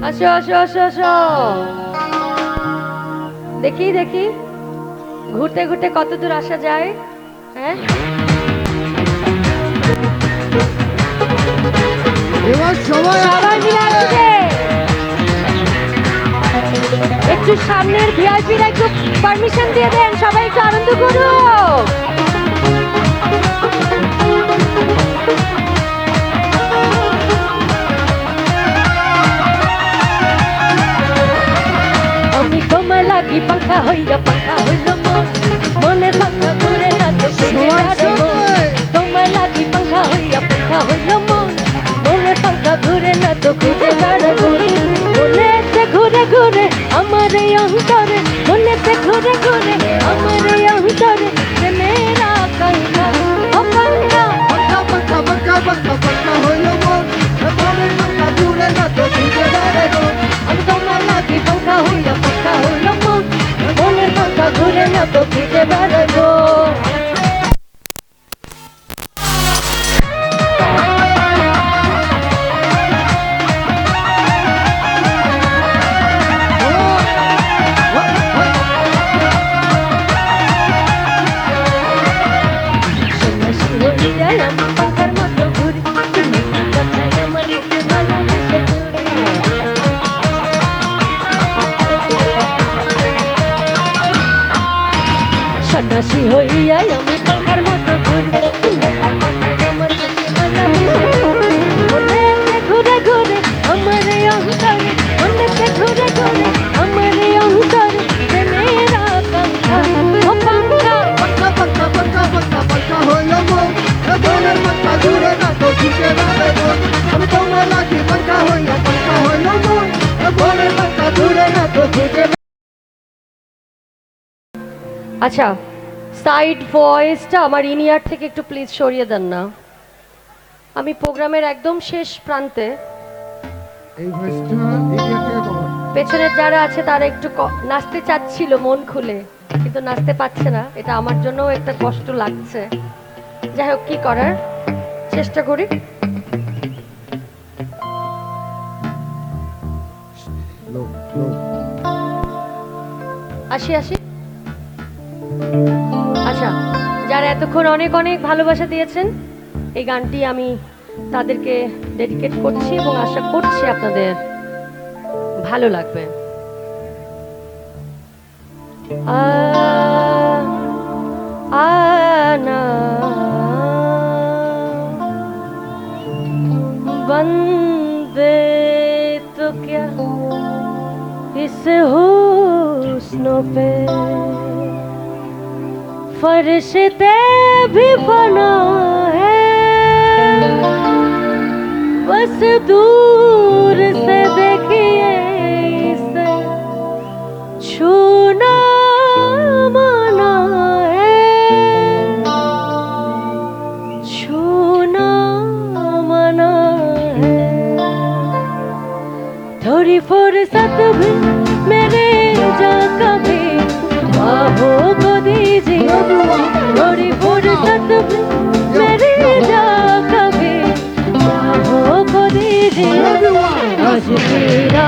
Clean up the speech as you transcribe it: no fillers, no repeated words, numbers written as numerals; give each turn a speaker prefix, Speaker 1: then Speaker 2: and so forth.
Speaker 1: আসো আসো আসো আসো, দেখি দেখি ঘুরতে ঘুরতে কত দূর আসা যায়। হ্যাঁ,
Speaker 2: এবার সবাই
Speaker 1: সবাই মিলে আসবে। একটু সামনের ভিআইপিরা একটু পারমিশন দিয়ে দেন, সবাই একটু আনন্দ করুক। আমি তোমার লাগি পাখা হইয়া পাখা হইল মন, মনের পাখা ঘুরে না তো তোমার লাগি পাখা হইয়া পাখা হইল মন, মনের পাখা ঘুরে না তো খুঁজে বেড়াবো। মনেতে ঘুরে ঘুরে আমার এই অন্তরে, মনেতে ঘুরে ঘুরে আমার এই অন্তরে প্রেমের আকাঙ্ক্ষা আকাঙ্ক্ষা।
Speaker 2: পাকা পাকা পাকা পাকা পাকা হইলো মন, মনের পাকা ঘুরে না তো ঘুরে বেড়াবো।
Speaker 1: আমি তোমার লাগি পাখা হইয়া পাখা হইল মন, মনের পাখা ঘুরে না তো খুঁজে বেড়াবো। পাখার মতো ঘুরি আমার সন্ন্যাসী হইয়াই আমি পাখার মতো ঘুরি, আমার ঘুরে ঘুরে আমার এই অন্তরে, মনেতে ঘুরে ঘুরে আমার এই অন্তরে প্রেমের আকাঙ্ক্ষা আকাঙ্ক্ষা।
Speaker 2: পাকা পাকা পাকা পাকা পাকা হইলো মন, মনের পাকা ঘুরে না তো ঘুরে বেড়াবো। আমি তোমার লাগি পাকা হইয়া পাকা হইলো মন, মনের পাকা ঘুরে না তো ঘুরে।
Speaker 1: আচ্ছা, সাইড ভয়েসটা আমার ইনিয়ার থেকে একটু প্লিজ সরিয়ে দেন না। আমি প্রোগ্রামের একদম শেষ প্রান্তে,
Speaker 2: এই ভয়েসটা এরিয়া থেকে কম।
Speaker 1: পেছনের যারা আছে তারা একটু নাচতে চাচ্ছিল মন খুলে, কিন্তু নাচতে পারছে না। এটা আমার জন্যও একটা কষ্ট লাগছে। যাই হোক, কি করার, চেষ্টা করি।
Speaker 2: লো লো
Speaker 1: আসি আসি। আচ্ছা, যারা এতক্ষণ অনেক অনেক ভালোবাসা দিয়েছেন, এই গানটি আমি তাদেরকে ডেডিকেট করছি এবং আশা করছি আপনাদের ভালো লাগবে। आना बंदे तो क्या इस हुस्न पे फरिश्ते भी बना है, बस दूर से देखिए इसे छूना मना है, छूना मना है। थोड़ी फुर्सत भी मेरे जा कभी ख्वाबों को दीजिए, थोड़ी फुर्सत भी मेरे जा कभी ख्वाबों को दीजिए। आज मेरा